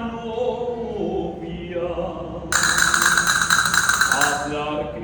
novia hablar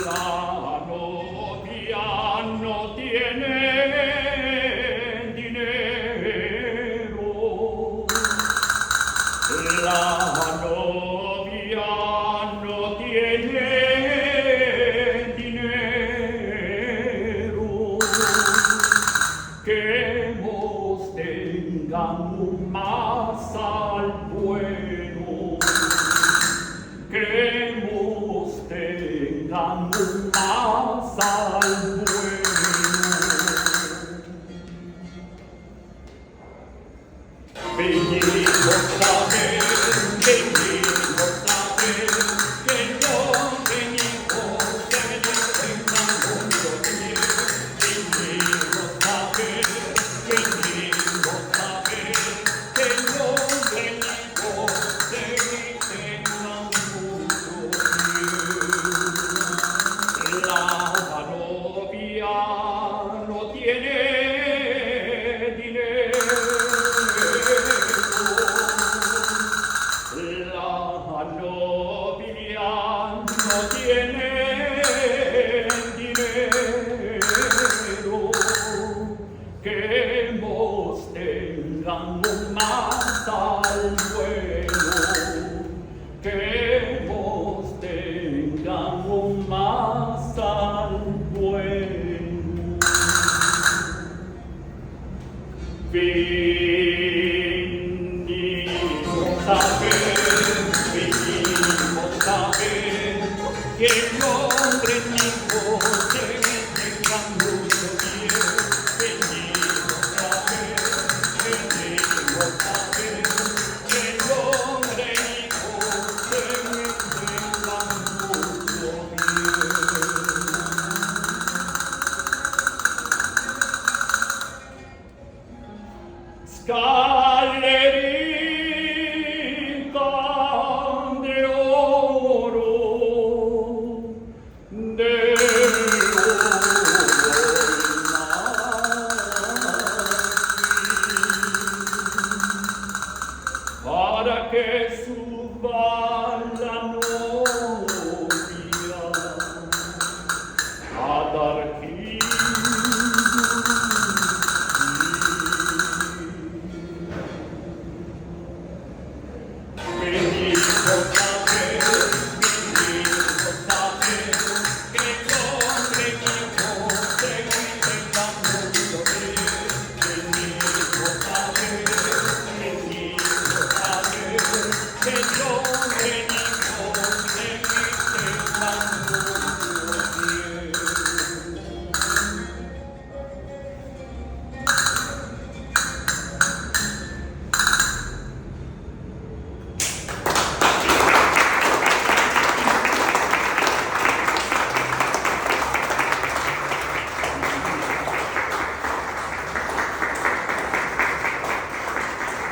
La novia no tiene dinero. La novia no tiene dinero. Queremos tengamos más al bueno. Queremos tengamos más al bueno. Venimos a ver que no venimos de ningún bien. Venimos a ver que no venimos de ningún La novia no tiene dinero. La novia no tiene